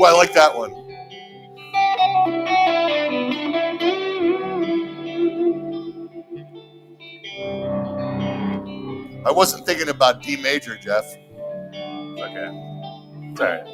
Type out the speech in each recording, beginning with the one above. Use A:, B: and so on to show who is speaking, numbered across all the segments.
A: Oh, I like that one. I wasn't thinking about D major, Jeff.
B: Okay. It's all right.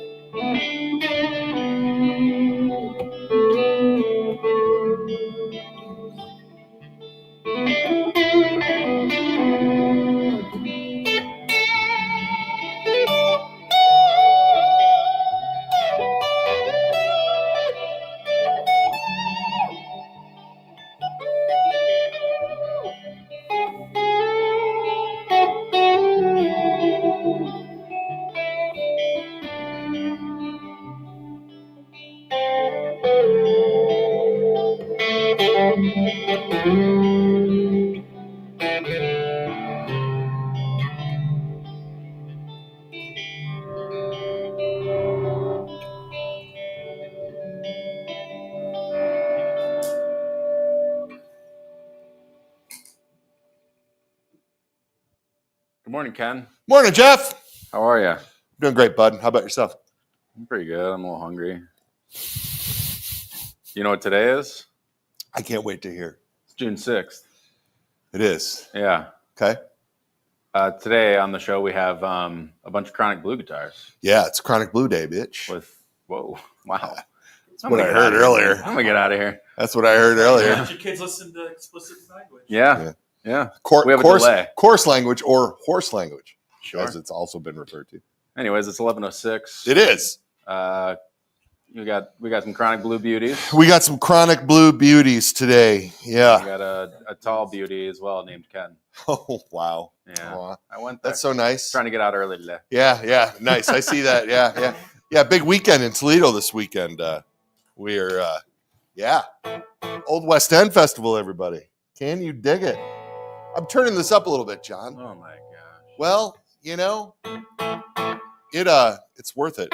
B: Good morning, Ken.
A: Morning, Jeff.
B: How are you?
A: Doing great, bud. How about yourself?
B: I'm pretty good. I'm a little hungry. You know what today is?
A: I can't wait to hear.
B: It's June 6th.
A: It is.
B: Yeah.
A: Okay.
B: Today on the show we have a bunch of Chronic Blue guitars.
A: Yeah, it's Chronic Blue Day, bitch.
B: Wow.
A: That's what I heard earlier.
B: I'm gonna get out of here.
A: That's what I heard earlier.
C: Your kids listen to explicit language.
B: Yeah. We have a delay.
A: Coarse language or horse language,
B: Sure.
A: as it's also been referred to.
B: Anyways, it's 11:06.
A: It is.
B: We got some Chronic Blue Beauties.
A: We got some Chronic Blue Beauties today. Yeah.
B: We got a tall beauty as well named Ken.
A: Oh, wow.
B: Yeah.
A: Aw.
B: I went there.
A: That's so nice.
B: Trying to get out early today.
A: Yeah. Nice. I see that. Yeah. Big weekend in Toledo this weekend. We're, Old West End Festival, everybody. Can you dig it? I'm turning this up a little bit, John.
B: Oh my gosh.
A: Well, it's worth it.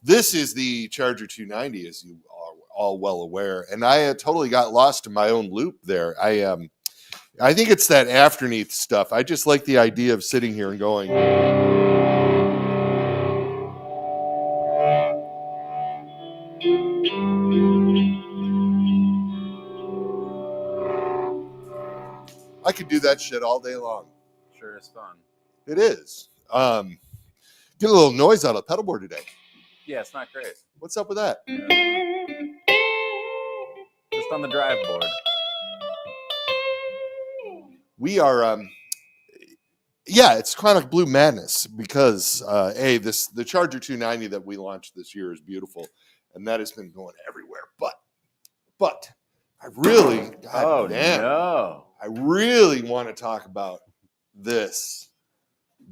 A: This is the Charger 290, as you are all well aware, and I totally got lost in my own loop there. I think it's that afterneath stuff. I just like the idea of sitting here and going. I could do that shit all day long.
B: Sure is fun.
A: It is. Get a little noise out of the pedal board today.
B: Yeah, it's not great.
A: What's up with that?
B: Just on the drive board.
A: We are, it's Chronic Blue Madness because, the Charger 290 that we launched this year is beautiful, and that has been going everywhere. But I really, I really want to talk about this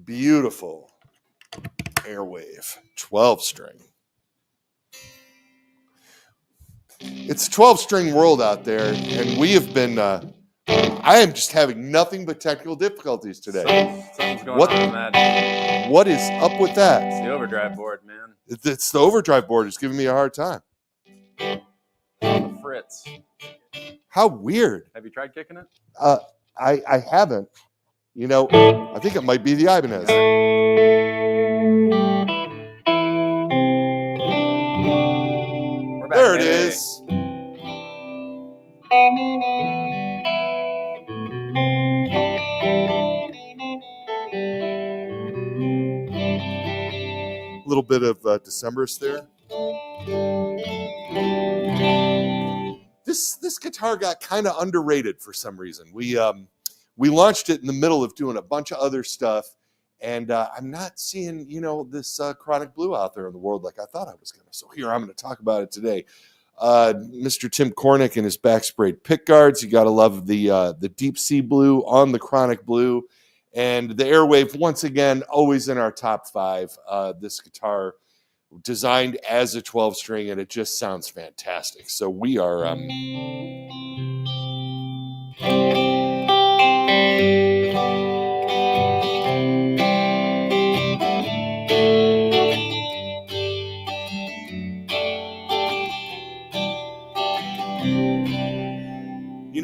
A: beautiful Airwave 12-string. It's a 12-string world out there, and we have been. I am just having nothing but technical difficulties today.
B: Something's going on in that.
A: What is up with that?
B: It's the overdrive board, man.
A: It's the overdrive board is giving me a hard time.
B: frets.
A: How weird.
B: Have you tried kicking it?
A: I haven't. You know, I think it might be the Ibanez.
B: We're back.
A: There it
B: Hey.
A: is. A little bit of Decemberist there. This guitar got kind of underrated for some reason. We launched it in the middle of doing a bunch of other stuff, and I'm not seeing this Chronic Blue out there in the world like I thought I was going to. So here I'm going to talk about it today. Mr. Tim Cornick and his backsprayed pick guards. You got to love the deep sea blue on the Chronic Blue, and the Airwave once again always in our top 5. This guitar designed as a 12 string, and it just sounds fantastic. So we are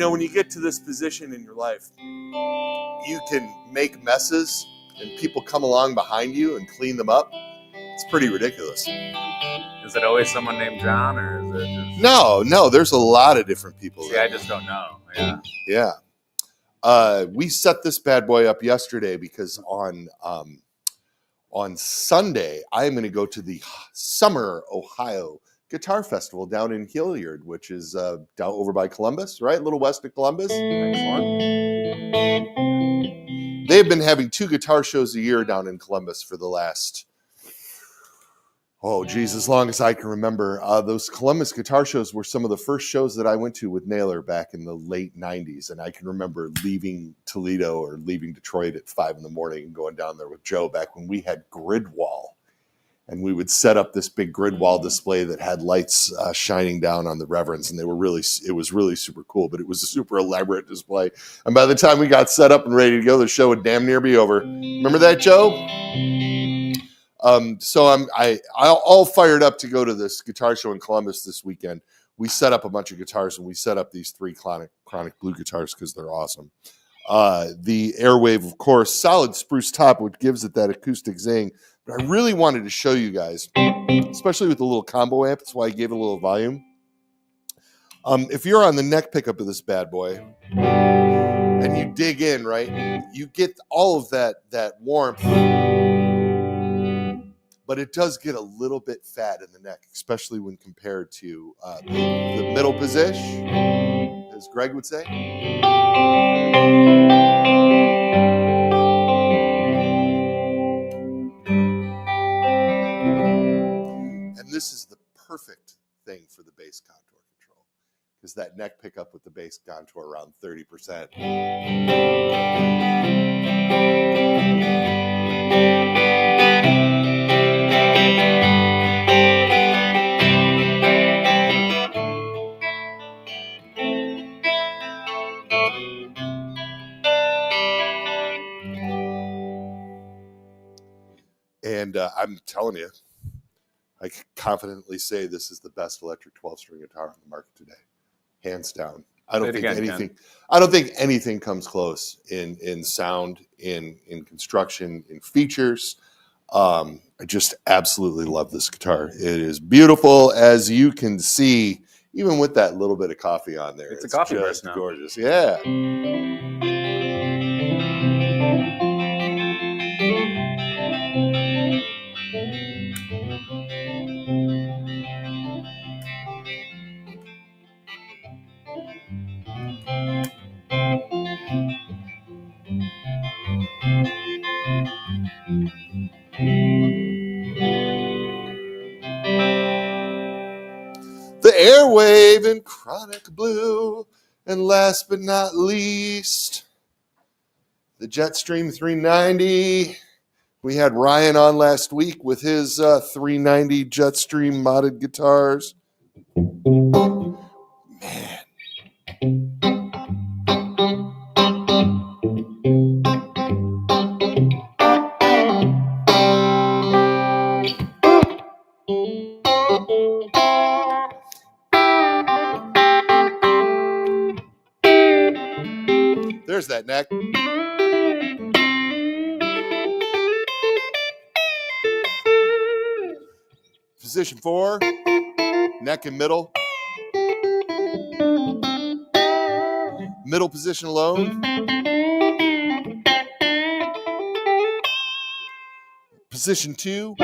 A: when you get to this position in your life, you can make messes and people come along behind you and clean them up. It's pretty ridiculous.
B: Is it always someone named John, or is it just...
A: No, there's a lot of different people.
B: See, I just don't know.
A: Yeah. We set this bad boy up yesterday because on Sunday, I'm going to go to the Summer Ohio Guitar Festival down in Hilliard, which is down over by Columbus, right? A little west of Columbus.
B: Excellent.
A: They've been having 2 guitar shows a year down in Columbus for the last, as long as I can remember. Those Columbus guitar shows were some of the first shows that I went to with Naylor back in the late 90s. And I can remember leaving Toledo or leaving Detroit at 5 in the morning and going down there with Joe back when we had grid wall. And we would set up this big grid wall display that had lights shining down on the Reverends. And it was really super cool, but it was a super elaborate display. And by the time we got set up and ready to go, the show would damn near be over. Remember that, Joe? So I'm all fired up to go to this guitar show in Columbus this weekend. We set up a bunch of guitars, and we set up these 3 Chronic Blue guitars because they're awesome. The Airwave, of course, solid spruce top, which gives it that acoustic zing. But I really wanted to show you guys, especially with the little combo amp. That's why I gave it a little volume. If you're on the neck pickup of this bad boy and you dig in, right, you get all of that warmth. But it does get a little bit fat in the neck, especially when compared to the middle position, as Greg would say. And this is the perfect thing for the bass contour control, because that neck pickup with the bass contour around 30%. And I'm telling you, I can confidently say this is the best electric 12-string guitar on the market today, hands down. I don't think anything comes close in sound, in construction, in features. I just absolutely love this guitar. It is beautiful, as you can see, even with that little bit of coffee on there.
B: It's a coffee
A: just
B: burst now.
A: Gorgeous, yeah. The Airwave in Chronic Blue, and last but not least, the Jetstream 390. We had Ryan on last week with his 390 Jetstream modded guitars. Man. There's that neck. Position 4, neck and middle. Middle position alone. Position 2.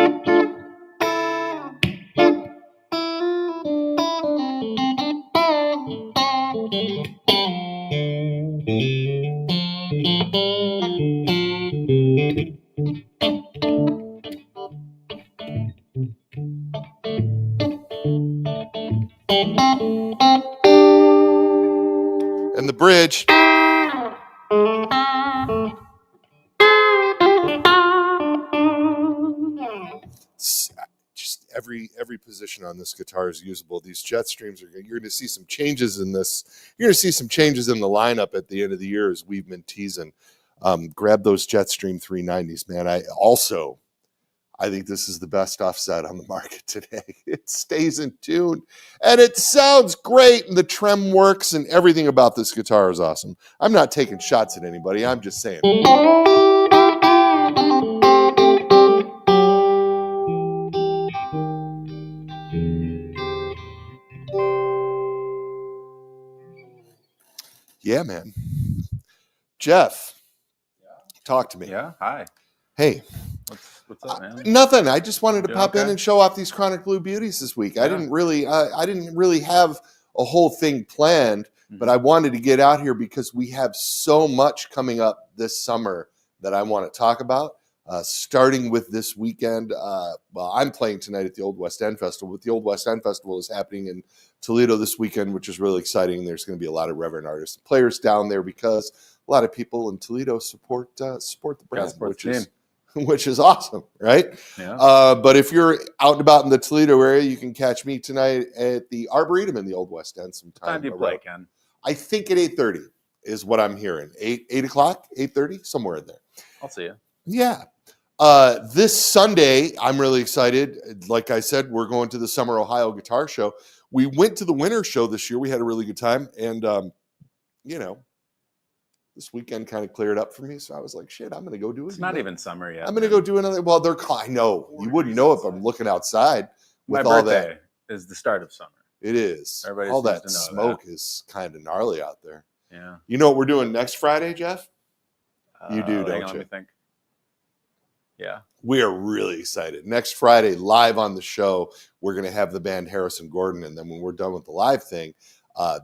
A: And the bridge. Just every position on this guitar is usable. These jet streams you're going to see some changes in this. You're going to see some changes in the lineup at the end of the year, as we've been teasing. Grab those Jetstream 390s, man. I think this is the best offset on the market today. It stays in tune and it sounds great, and the trem works, and everything about this guitar is awesome. I'm not taking shots at anybody. I'm just saying. Yeah, man. Jeff, talk to me.
B: Yeah. Hi.
A: Hey.
B: What's up, man?
A: Nothing. I just wanted to
B: Doing
A: pop in
B: okay?
A: and show off these Chronic Blue Beauties this week.
B: Yeah.
A: I didn't really have a whole thing planned, but I wanted to get out here because we have so much coming up this summer that I want to talk about. Starting with this weekend, well, I'm playing tonight at the Old West End Festival, but the Old West End Festival is happening in Toledo this weekend, which is really exciting. There's going to be a lot of Reverend artists and players down there because a lot of people in Toledo support the brand, which is awesome, right?
B: Yeah.
A: But if you're out and about in the Toledo area, you can catch me tonight at the Arboretum in the Old West End sometime.
B: Time do you play, Ken?
A: I think at 8:30 is what I'm hearing. 8 o'clock, 8:30, somewhere in there.
B: I'll see you.
A: Yeah. This Sunday, I'm really excited. Like I said, we're going to the Summer Ohio Guitar Show. We went to the Winter Show this year. We had a really good time. And, this weekend kind of cleared up for me. So I was like, shit, I'm going to go do it.
B: It's not even summer yet.
A: I'm going to go do another. Well, I know. You wouldn't know if I'm looking outside with
B: My
A: all
B: birthday
A: that.
B: is the start of summer.
A: It is.
B: Everybody
A: all
B: seems
A: that
B: to know
A: smoke is kind of gnarly out there.
B: Yeah.
A: You know what we're doing next Friday, Jeff? You do,
B: hang
A: don't
B: on,
A: you?
B: Let me think. Yeah.
A: We are really excited. Next Friday, live on the show, we're going to have the band Harrison Gordon. And then when we're done with the live thing,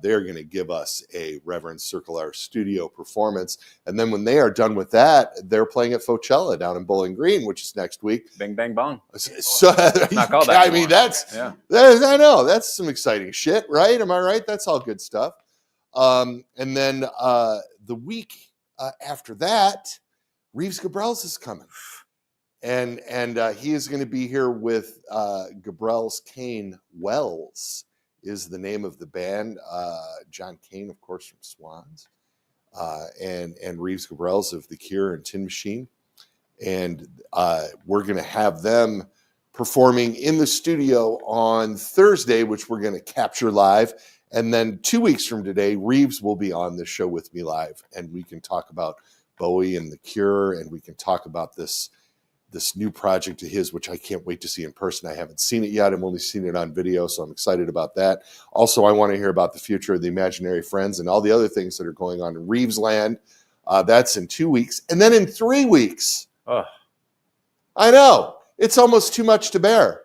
A: they're going to give us a Reverend Circle R studio performance. And then when they are done with that, they're playing at Fochella down in Bowling Green, which is next week.
B: Bing, bang, bong.
A: So,
B: not called that
A: I mean,
B: anymore.
A: I know, that's some exciting shit, right? Am I right? That's all good stuff. And then the week after that, Reeves Gabrels is coming. And he is going to be here with Gabrels Kane Wells is the name of the band. John Kane, of course, from Swans, and Reeves Gabrels of The Cure and Tin Machine. And we're going to have them performing in the studio on Thursday, which we're going to capture live. And then 2 weeks from today, Reeves will be on the show with me live, and we can talk about Bowie and The Cure, and we can talk about this new project of his, which I can't wait to see in person. I haven't seen it yet. I've only seen it on video, so I'm excited about that. Also, I want to hear about the future of the Imaginary Friends and all the other things that are going on in Reeves Land. That's in 2 weeks. And then in 3 weeks, I know, it's almost too much to bear.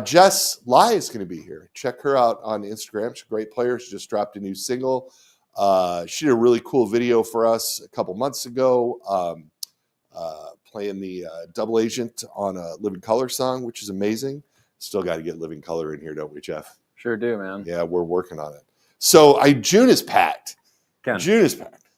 A: Jess Lai is going to be here. Check her out on Instagram. She's a great player. She just dropped a new single. She did a really cool video for us a couple months ago. Playing the double agent on a Living Color song, which is amazing. Still got to get Living Color in here, don't we, Jeff?
B: Sure do, man.
A: Yeah, we're working on it. So June is packed.
B: Ken,
A: June is packed.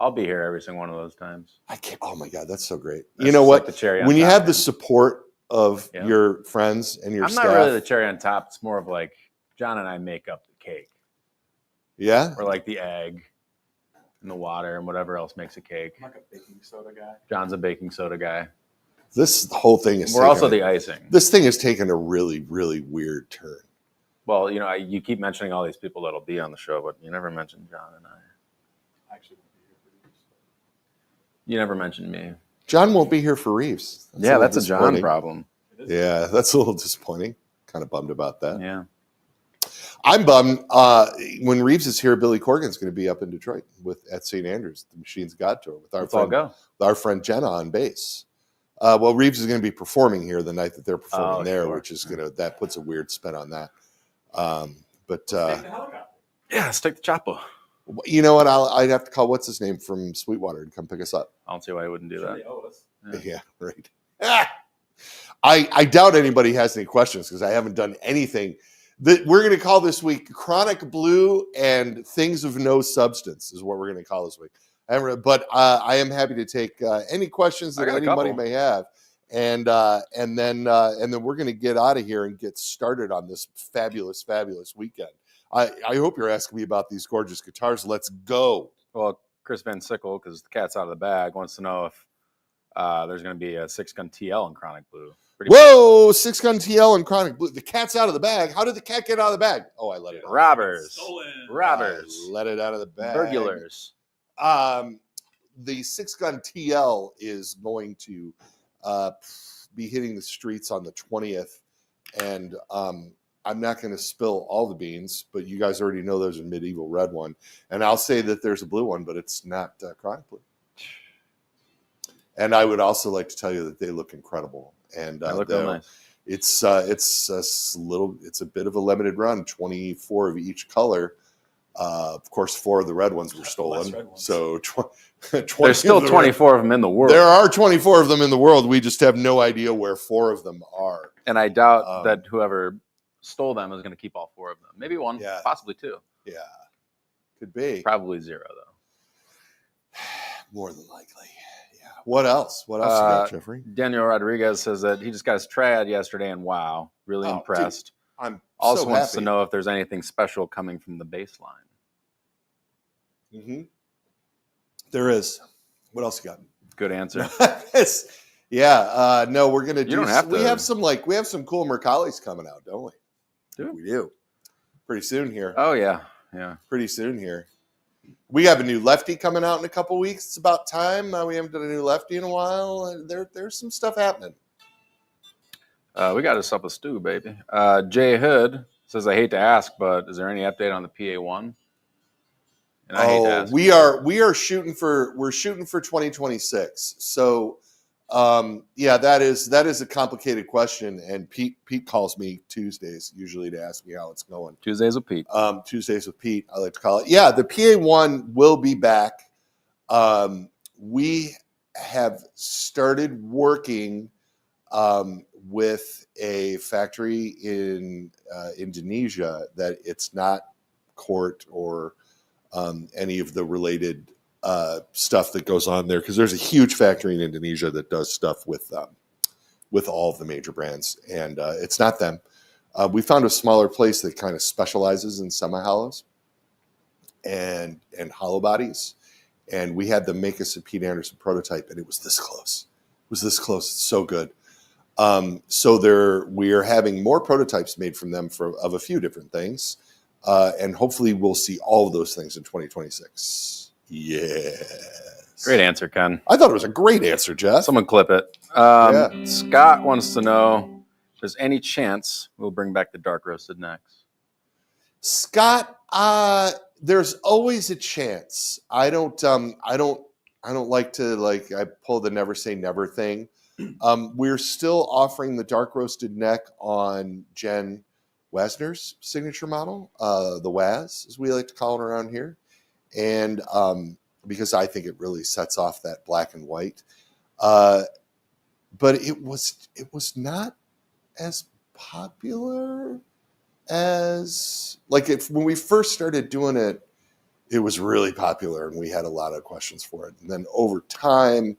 B: I'll be here every single one of those times.
A: I can't. Oh my God, that's so great.
B: That's
A: you know what?
B: like the cherry on
A: when you
B: top,
A: have
B: man.
A: the support of your friends and your staff.
B: I'm not really the cherry on top. It's more of like John and I make up the cake.
A: Yeah.
B: Or like the egg and the water and whatever else makes a cake.
C: I'm like a baking soda guy.
B: John's a baking soda guy.
A: This whole thing is.
B: We're also the icing.
A: This thing has taken a really, really weird turn.
B: Well, you keep mentioning all these people that'll be on the show, but you never mentioned John and I.
C: Actually, won't be here
B: You never mentioned me.
A: John won't be here for Reeves.
B: That's a John problem.
A: Yeah, that's a little disappointing. Kind of bummed about that.
B: Yeah.
A: I'm bummed. When Reeves is here, Billy Corgan's going to be up in Detroit at St. Andrews, the Machines God Tour, with our friend Jenna on bass. Well, Reeves is going to be performing here the night that they're performing there,
B: sure.
A: which is that puts a weird spin on that.
C: Take the helicopter.
B: Yeah, let's take the chopper.
A: You know what? I'd have to call what's his name from Sweetwater to come pick us up.
B: I don't see why he wouldn't do that.
C: They owe us.
A: Yeah, right. I doubt anybody has any questions because I haven't done anything. We're going to call this week Chronic Blue and Things of No Substance is what we're going to call this week. But I am happy to take any questions that anybody may have, and then we're going to get out of here and get started on this fabulous weekend. I hope you're asking me about these gorgeous guitars. Let's go.
B: Well, Chris Van Sickle, because the cat's out of the bag, wants to know if there's going to be a 6-gun TL in Chronic Blue.
A: Whoa, 6-gun TL and Chronic Blue. The cat's out of the bag. How did the cat get out of the bag? Oh, I let it out.
B: Robbers.
C: Stolen.
A: Let it out of the bag.
B: Burglars.
A: The 6-gun TL is going to be hitting the streets on the 20th. And I'm not going to spill all the beans, but you guys already know there's a medieval red one. And I'll say that there's a blue one, but it's not Chronic Blue. And I would also like to tell you that they look incredible. And
B: They look real nice.
A: It's a bit of a limited run, 24 of each color. Of course, 4 of the red ones were stolen. So 20
B: there's still 24 of them in the world.
A: There are 24 of them in the world. We just have no idea where 4 of them are.
B: And I doubt that whoever stole them is going to keep all 4 of them. Maybe 1, possibly 2.
A: Yeah, could be.
B: Probably 0, though.
A: More than likely. Yeah. What else? What else you got, Jeffrey?
B: Daniel Rodriguez says that he just got his triad yesterday, and wow, really impressed.
A: Dude, I'm
B: also
A: so
B: wants
A: happy
B: to know if there's anything special coming from the bass line.
A: Mm-hmm. There is. What else you got?
B: Good answer.
A: Yeah. No, we're gonna do.
B: You don't have to.
A: We have some cool Mercallis coming out, don't we?
B: Do
A: we do? Pretty soon here.
B: Oh yeah.
A: Pretty soon here. We have a new lefty coming out in a couple weeks. It's about time. We haven't done a new lefty in a while. There's some stuff happening.
B: We got us up a stew, baby. Jay Hood says, "I hate to ask, but is there any update on the PA1?" And I hate to ask.
A: We're shooting for 2026. So, that is a complicated question. And Pete calls me Tuesdays usually to ask me how it's going.
B: Tuesdays with Pete.
A: Tuesdays with Pete, I like to call it. Yeah, the PA1 will be back. We have started working with a factory in Indonesia that it's not Court or any of the related stuff that goes on there, because there's a huge factory in Indonesia that does stuff with all of the major brands, and it's not them. We found a smaller place that kind of specializes in semi-hollows and hollow bodies, and we had them make us a Pete Anderson prototype, and it was this close. It's so good. So we are having more prototypes made from them of a few different things. And hopefully we'll see all of those things in 2026. Yes.
B: Great answer, Ken.
A: I thought it was a great answer, Jeff.
B: Someone clip it. Scott wants to know if there's any chance we'll bring back the dark roasted necks.
A: Scott, there's always a chance. I don't like to I pull the never say never thing. We're still offering the dark roasted neck on Jen Wasner's signature model, the Waz, as we like to call it around here. And because I think it really sets off that black and white. But it was not as popular as when we first started doing it, it was really popular and we had a lot of questions for it. And then over time,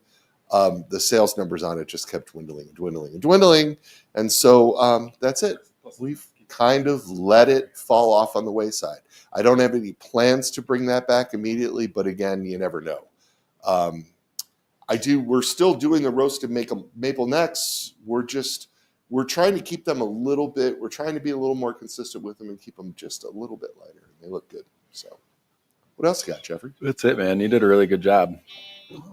A: the sales numbers on it just kept dwindling. And so that's it. We've kind of let it fall off on the wayside. I don't have any plans to bring that back immediately, but again, you never know. We're still doing the roasted maple necks. We're trying to keep them we're trying to be a little more consistent with them and keep them just a little bit lighter. They look good. So What else you got, Jeffrey?
B: That's it, man. You did a really good job.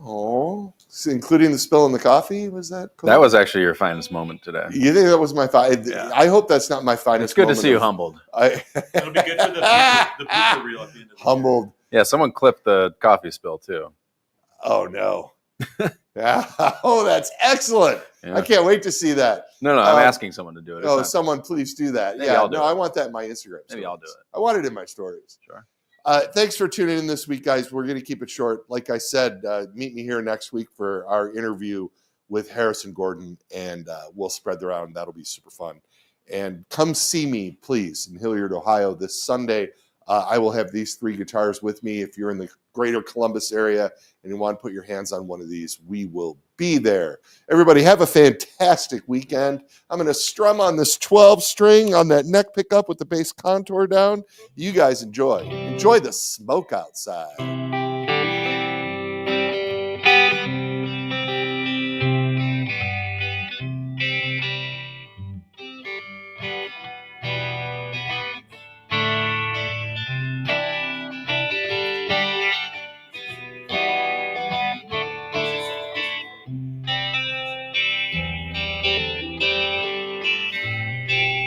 A: Oh, including the spill in the coffee? Was that cool?
B: That was actually your finest moment today.
A: You think that was my
B: Yeah.
A: I hope that's not my finest.
B: It's good to
A: moment
B: see you
A: of-
B: humbled.
D: It'll be good for the pooper reel at the end of the
A: humbled.
B: Yeah, someone clipped the coffee spill too.
A: Oh no. Oh, that's excellent.
B: Yeah.
A: I can't wait to see that.
B: No, I'm asking someone to do it. It's
A: Oh,
B: not-
A: someone please do that.
B: Maybe
A: Yeah,
B: I'll do
A: no,
B: it.
A: I want that in my Instagram.
B: Maybe I'll do
A: stories.
B: it.
A: I want it in my stories.
B: Sure.
A: Thanks for tuning in this week, guys. We're going to keep it short. Like I said, meet me here next week for our interview with Harrison Gordon, and we'll spread the round. That'll be super fun. And come see me, please, in Hilliard, Ohio this Sunday. I will have these 3 guitars with me. If you're in the greater Columbus area and you want to put your hands on one of these, we will be there. Everybody have a fantastic weekend. I'm going to strum on this 12 string on that neck pickup with the bass contour down. You guys enjoy. Enjoy the smoke outside.